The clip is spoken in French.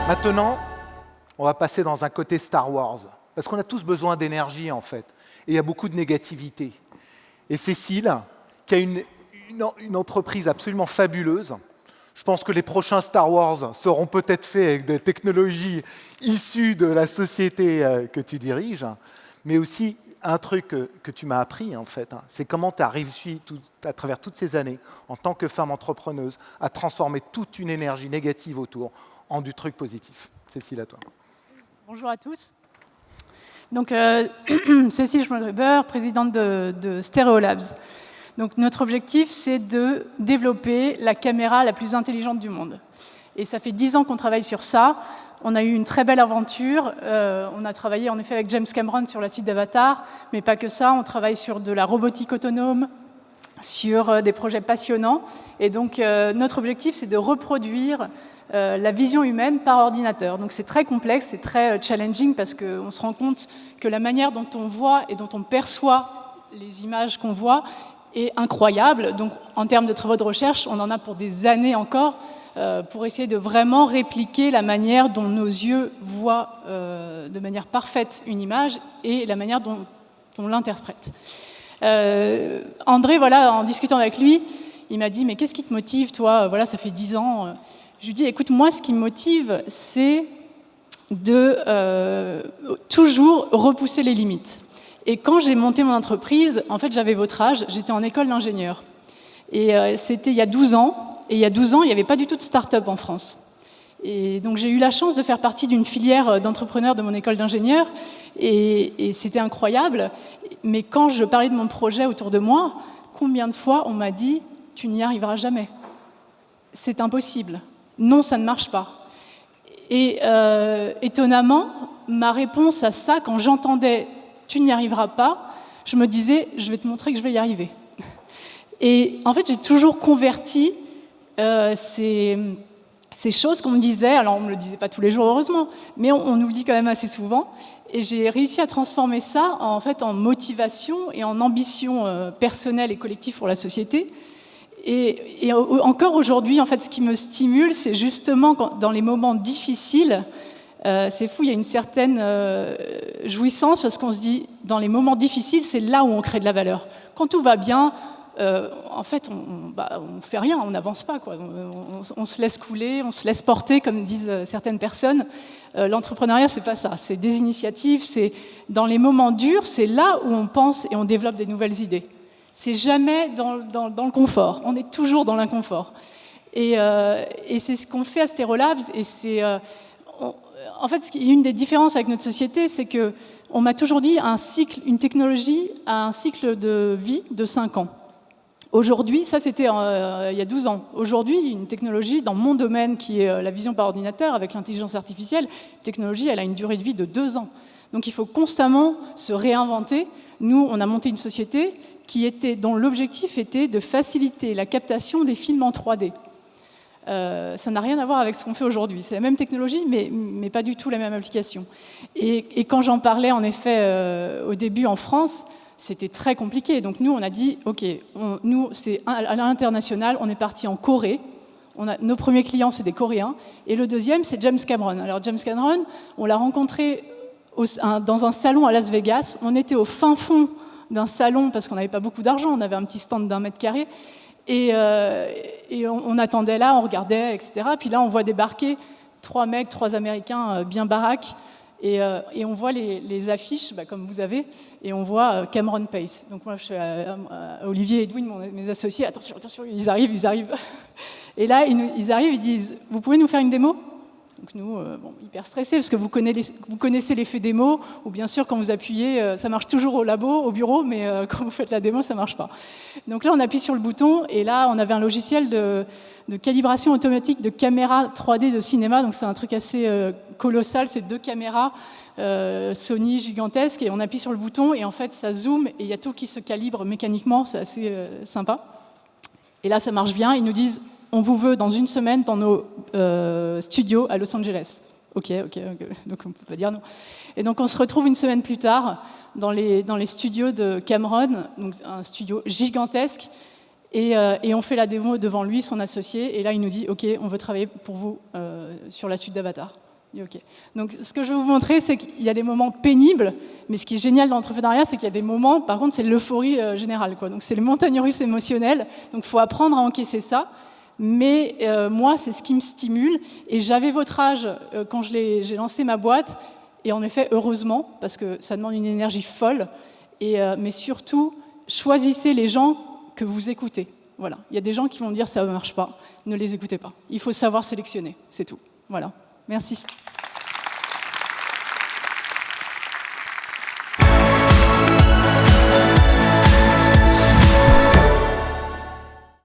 Maintenant, on va passer dans un côté Star Wars, parce qu'on a tous besoin d'énergie en fait, et il y a beaucoup de négativité. Et Cécile, qui a une entreprise absolument fabuleuse, je pense que les prochains Star Wars seront peut-être faits avec des technologies issues de la société que tu diriges, mais aussi un truc que tu m'as appris en fait, c'est comment tu as réussi à travers toutes ces années, en tant que femme entrepreneuse, à transformer toute une énergie négative autour en du truc positif. Cécile, à toi. Bonjour à tous. Donc, Cécile Schmolgruber, présidente de Stereolabs. Donc, notre objectif, c'est de développer la caméra la plus intelligente du monde. Et ça fait 10 ans qu'on travaille sur ça. On a eu une très belle aventure. On a travaillé en effet avec James Cameron sur la suite d'Avatar, mais pas que ça. On travaille sur de la robotique autonome, sur des projets passionnants. Et donc, notre objectif, c'est de reproduire la vision humaine par ordinateur. Donc c'est très complexe, c'est très challenging parce qu'on se rend compte que la manière dont on voit et dont on perçoit les images qu'on voit est incroyable. Donc en termes de travaux de recherche, on en a pour des années encore pour essayer de vraiment répliquer la manière dont nos yeux voient de manière parfaite une image et la manière dont on l'interprète. André, voilà, en discutant avec lui, il m'a dit « Mais qu'est-ce qui te motive, toi ? Voilà, ça fait 10 ans. » Je lui dis, écoute, moi, ce qui me motive, c'est de toujours repousser les limites. Et quand j'ai monté mon entreprise, en fait, j'avais votre âge, j'étais en école d'ingénieur. Et c'était il y a 12 ans. Et il y a 12 ans, il n'y avait pas du tout de start-up en France. Et donc, j'ai eu la chance de faire partie d'une filière d'entrepreneurs de mon école d'ingénieur. Et c'était incroyable. Mais quand je parlais de mon projet autour de moi, combien de fois on m'a dit, tu n'y arriveras jamais. C'est impossible. Non, ça ne marche pas. Et étonnamment, ma réponse à ça, quand j'entendais « tu n'y arriveras pas », je me disais « je vais te montrer que je vais y arriver ». Et en fait, j'ai toujours converti ces choses qu'on me disait, alors on ne me le disait pas tous les jours heureusement, mais on nous le dit quand même assez souvent, et j'ai réussi à transformer ça en motivation et en ambition personnelle et collective pour la société. Et encore aujourd'hui, en fait, ce qui me stimule, c'est justement dans les moments difficiles, c'est fou, il y a une certaine jouissance parce qu'on se dit, dans les moments difficiles, c'est là où on crée de la valeur. Quand tout va bien, en fait, on fait rien, on n'avance pas, quoi. On se laisse couler, on se laisse porter, comme disent certaines personnes. L'entrepreneuriat, c'est pas ça, c'est des initiatives, c'est dans les moments durs, c'est là où on pense et on développe des nouvelles idées. C'est jamais dans le confort, on est toujours dans l'inconfort. Et c'est ce qu'on fait à Stereolabs. Et c'est, en fait, une des différences avec notre société, c'est qu'on m'a toujours dit une technologie a un cycle de vie de 5 ans. Aujourd'hui, ça c'était il y a 12 ans. Aujourd'hui, une technologie dans mon domaine qui est la vision par ordinateur avec l'intelligence artificielle, une technologie, elle a une durée de vie de 2 ans. Donc il faut constamment se réinventer. Nous, on a monté une société dont l'objectif était de faciliter la captation des films en 3D. Ça n'a rien à voir avec ce qu'on fait aujourd'hui. C'est la même technologie, mais pas du tout la même application. Et quand j'en parlais, en effet, au début en France, c'était très compliqué. Donc nous, on a dit, OK, nous, c'est à l'international, on est parti en Corée. Nos premiers clients, c'est des Coréens. Et le deuxième, c'est James Cameron. Alors James Cameron, on l'a rencontré dans un salon à Las Vegas. On était au fin fond d'un salon parce qu'on n'avait pas beaucoup d'argent, on avait un petit stand d'1 mètre carré et on attendait là, on regardait, etc. Puis là, on voit débarquer 3 mecs, 3 Américains bien baraques et on voit les affiches, comme vous avez, et on voit Cameron Pace. Donc moi, je suis Olivier et Edwin, mes associés, attention, ils arrivent. Et là, ils arrivent, ils disent, vous pouvez nous faire une démo ? Donc nous, hyper stressés, parce que vous connaissez l'effet démo, ou bien sûr, quand vous appuyez, ça marche toujours au bureau, mais quand vous faites la démo, ça ne marche pas. Donc là, on appuie sur le bouton, et là, on avait un logiciel de calibration automatique de caméras 3D de cinéma, donc c'est un truc assez colossal, c'est 2 caméras Sony gigantesques, et on appuie sur le bouton, et en fait, ça zoome, et il y a tout qui se calibre mécaniquement, c'est assez sympa. Et là, ça marche bien, ils nous disent... On vous veut dans 1 semaine dans nos studios à Los Angeles. Ok, donc on ne peut pas dire non. Et donc on se retrouve 1 semaine plus tard dans les studios de Cameron, donc un studio gigantesque, et on fait la démo devant lui, son associé, et là il nous dit « Ok, on veut travailler pour vous sur la suite d'Avatar ». Ok. Donc, ce que je vais vous montrer, c'est qu'il y a des moments pénibles, mais ce qui est génial dans l'entrepreneuriat, c'est qu'il y a des moments, par contre, c'est l'euphorie générale, quoi. Donc, c'est les montagnes russes émotionnelles. Donc, il faut apprendre à encaisser ça. Mais moi, c'est ce qui me stimule. Et j'avais votre âge quand j'ai lancé ma boîte. Et en effet, heureusement, parce que ça demande une énergie folle. Mais surtout, choisissez les gens que vous écoutez. Voilà. Il y a des gens qui vont dire ça ne marche pas. Ne les écoutez pas. Il faut savoir sélectionner. C'est tout. Voilà. Merci.